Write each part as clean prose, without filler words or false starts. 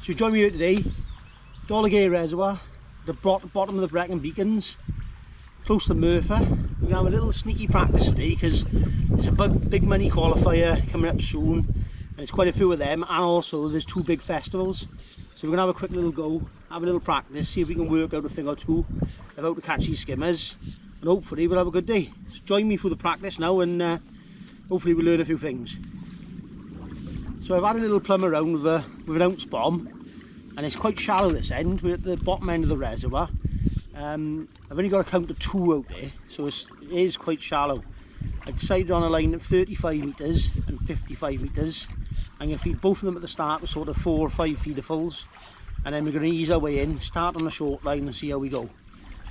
So join me here today, gaer reservoir, the bottom of the Brecon Beacons, close to Merthyr. We're going to have a little sneaky practice today because there's a big money qualifier coming up soon, and it's quite a few of them, and also there's 2 big festivals. So we're going to have a quick little go, have a little practice, see if we can work out a thing or two of how to catch these skimmers, and hopefully we'll have a good day. So join me for the practice now, and hopefully we'll learn a few things. So I've had a little plumb around with an ounce bomb, and it's quite shallow this end. We're at the bottom end of the reservoir. I've only got to count to 2 out there, so it is quite shallow. I decided on a line at 35 metres and 55 metres. I'm going to feed both of them at the start with sort of 4 or 5 feederfuls, and then we're going to ease our way in, start on the short line and see how we go.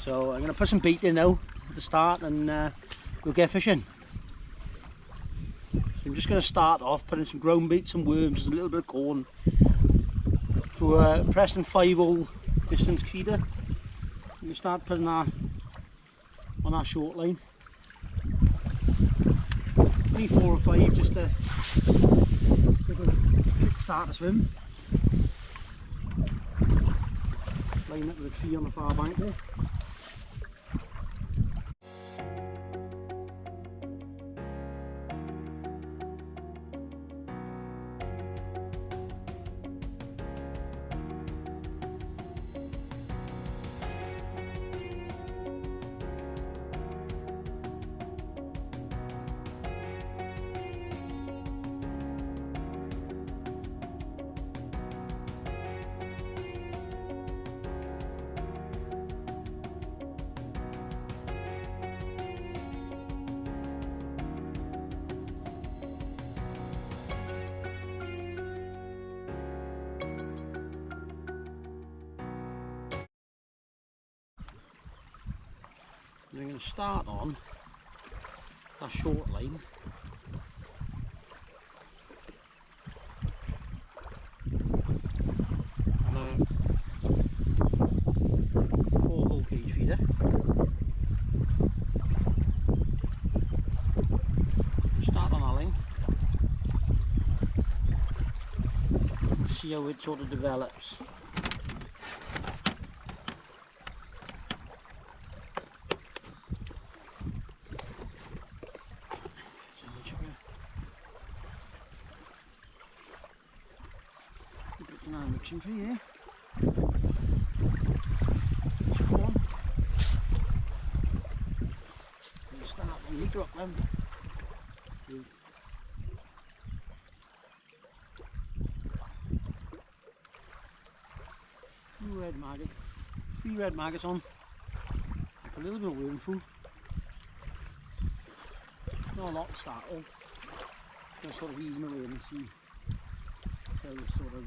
So I'm going to put some bait in now at the start, and we'll get fishing. So I'm just going to start off putting some ground bait, some worms, a little bit of corn through a Preston 5-hole distance feeder. I'm going to start putting that on our short line. Only 4 or 5 just to give a quick start to swim. Line up with a tree on the far bank there. I'm going to start on that short line. On a 4-hole cage feeder. Start on our line and see how it sort of develops. Mixing tree here. Come on. We'll start on the drop them. 2 red maggots, 3 red maggots on. Like a little bit of worm food. Not a lot to start on. Just sort of ease my way and see how this sort of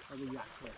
how they react to it.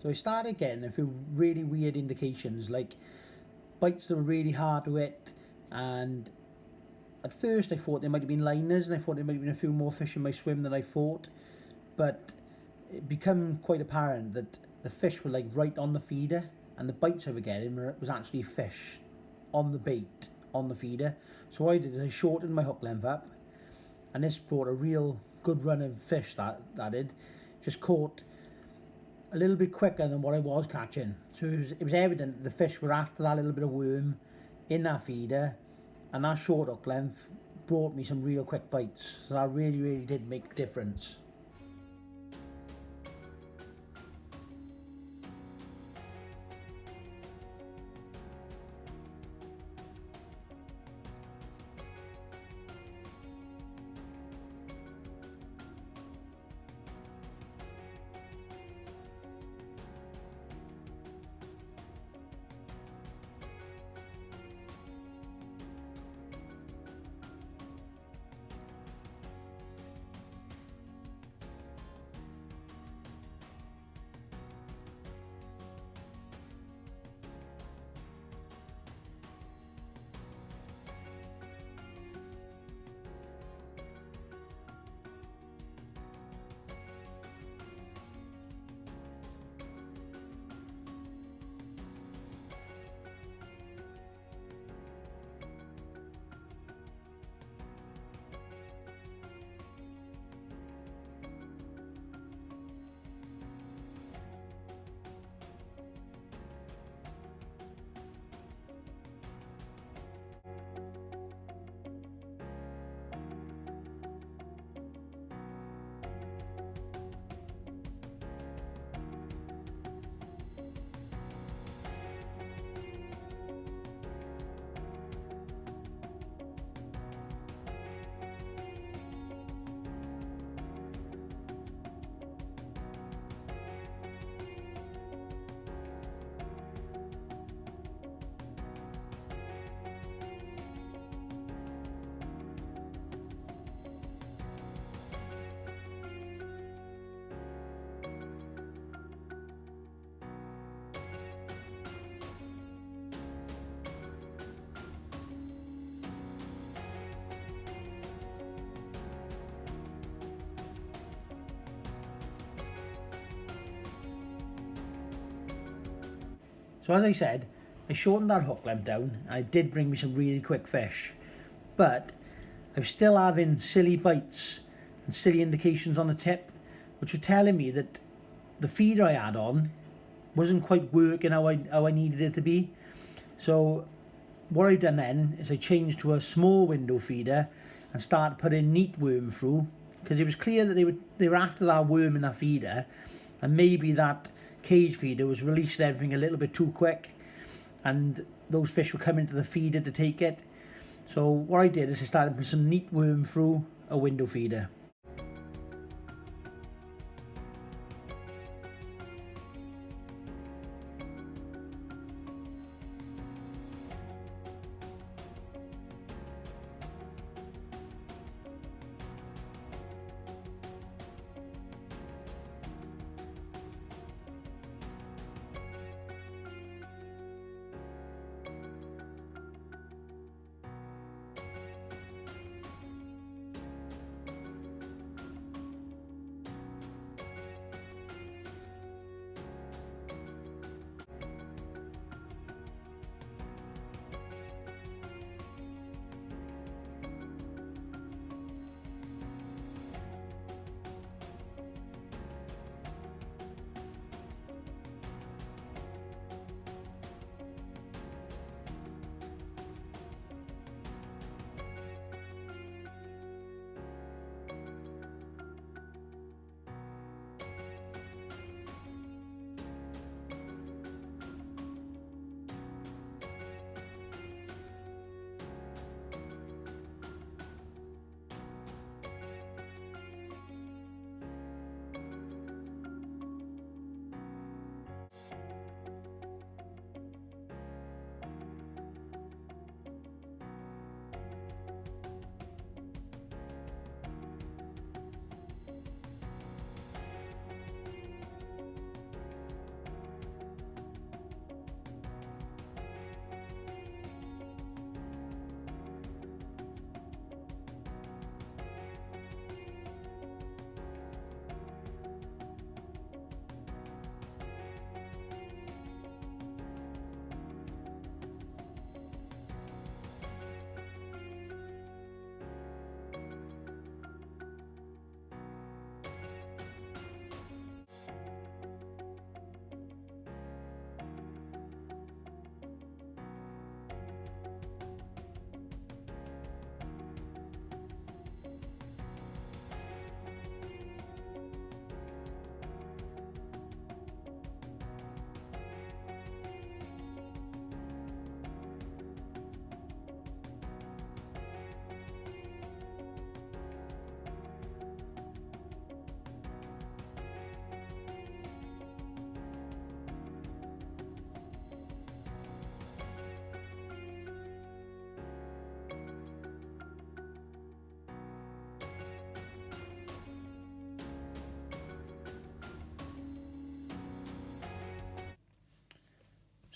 So I started getting a few really weird indications, like bites that were really hard to hit, and at first I thought there might have been liners and I thought there might have been a few more fish in my swim than I thought, but it became quite apparent that the fish were like right on the feeder, and the bites I were getting was actually fish on the bait, on the feeder. So what I did is I shortened my hook length up, and this brought a real good run of fish that did. Just caught a little bit quicker than what I was catching. So it was evident that the fish were after that little bit of worm in that feeder, and that short hook length brought me some real quick bites. So that really did make a difference. So as I said, I shortened that hook length down, and it did bring me some really quick fish, but I'm still having silly bites and silly indications on the tip, which were telling me that the feeder I had on wasn't quite working how I needed it to be. So what I done then is I changed to a small window feeder and started putting neat worm through, because it was clear that they were after that worm in that feeder, and maybe that cage feeder was releasing everything a little bit too quick, and those fish were coming to the feeder to take it. So what I did is I started putting some neat worm through a window feeder.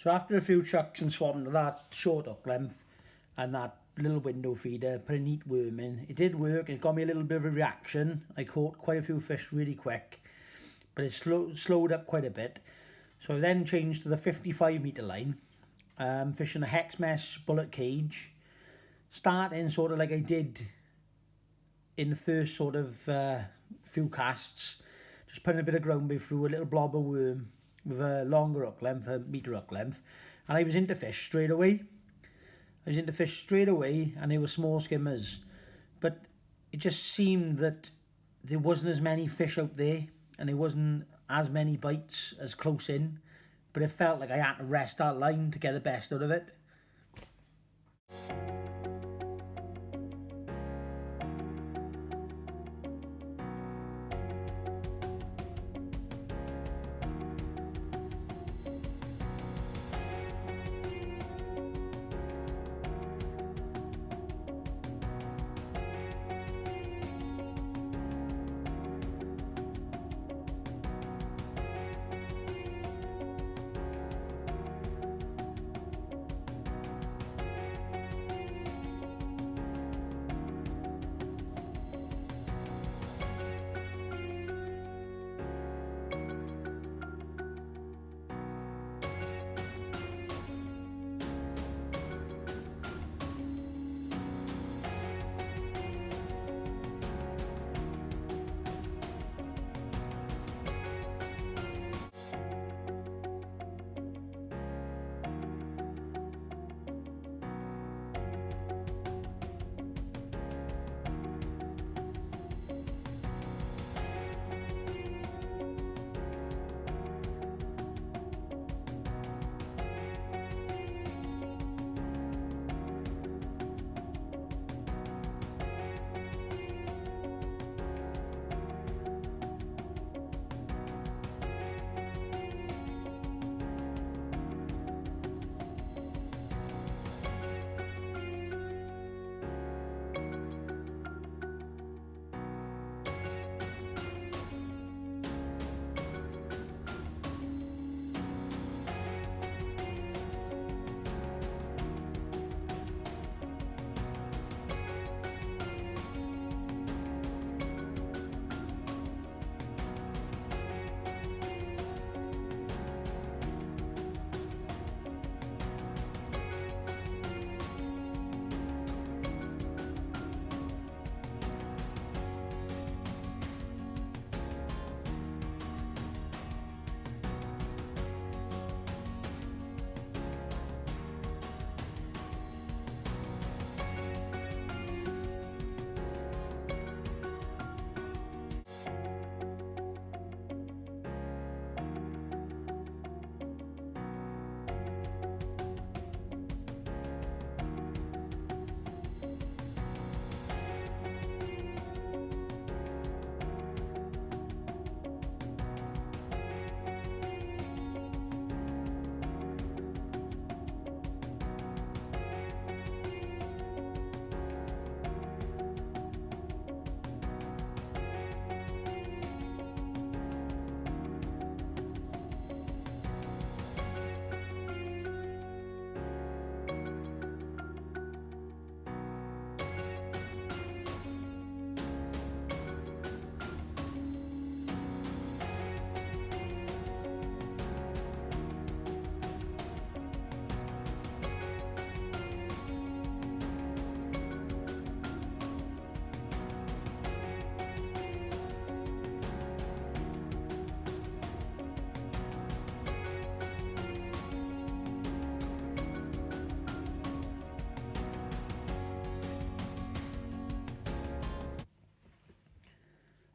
So after a few chucks and swapping to that short hook length and that little window feeder, put a neat worm in. It did work, it got me a little bit of a reaction. I caught quite a few fish really quick, but it slowed up quite a bit. So I then changed to the 55 metre line, fishing a hex mesh bullet cage, starting sort of like I did in the first sort of few casts, just putting a bit of ground bait through a little blob of worm with a longer hook length, a metre hook length, and I was into fish straight away. And they were small skimmers, but it just seemed that there wasn't as many fish out there and there wasn't as many bites as close in, but it felt like I had to rest that line to get the best out of it.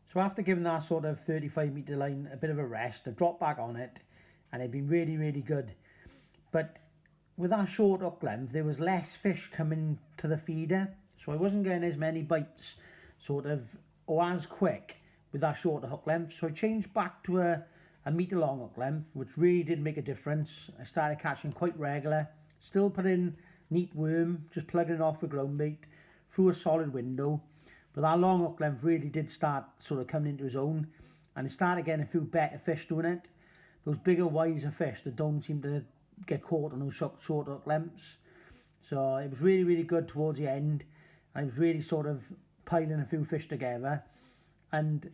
So after giving that sort of 35 metre line a bit of a rest, I dropped back on it and it'd been really, really good. But with that short hook length, there was less fish coming to the feeder, so I wasn't getting as many bites sort of or as quick with that shorter hook length. So I changed back to a metre long hook length, which really did make a difference. I started catching quite regular, still put in neat worm, just plugging it off with ground bait through a solid window. But that long hook length really did start sort of coming into his own, and it started getting a few better fish doing it. Those bigger, wiser fish that don't seem to get caught on those short hook lengths. So it was really, really good towards the end. I was really sort of piling a few fish together, and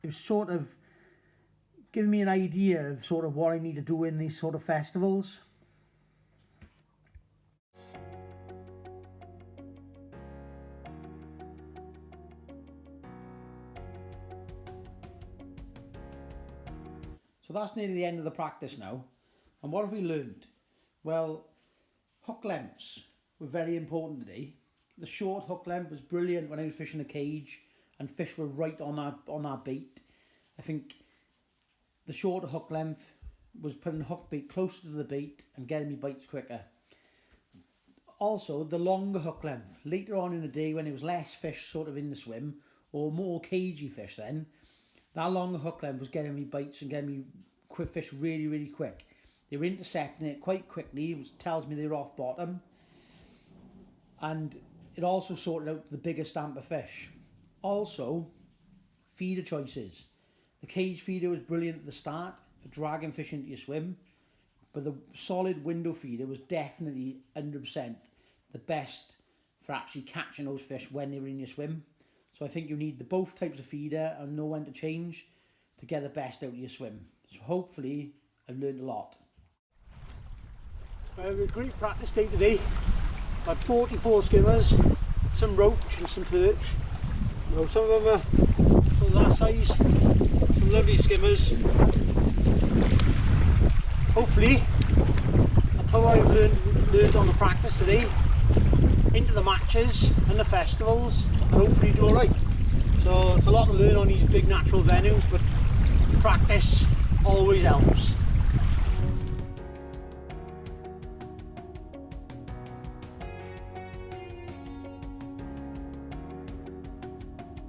it was sort of giving me an idea of sort of what I need to do in these sort of festivals. So that's nearly the end of the practice now. And what have we learned? Well, hook lengths were very important today. The short hook length was brilliant when I was fishing a cage and fish were right on our bait. I think the shorter hook length was putting the hook bait closer to the bait and getting me bites quicker. Also, the longer hook length. Later on in the day when there was less fish sort of in the swim, or more cagey fish then, that longer hook length was getting me bites and getting me fish really, really quick. They were intercepting it quite quickly, which tells me they were off bottom. And it also sorted out the bigger stamp of fish. Also, feeder choices. The cage feeder was brilliant at the start for dragging fish into your swim, but the solid window feeder was definitely 100% the best for actually catching those fish when they were in your swim. So I think you need both types of feeder and know when to change to get the best out of your swim. So hopefully I've learned a lot. Well, a great practice day today. Had 44 skimmers, some roach and some perch. You know, some of them are that size, some lovely skimmers. Hopefully I'll put what I've learned on the practice today into the matches and the festivals, and hopefully do alright. So it's a lot to learn on these big natural venues, but practice always helps.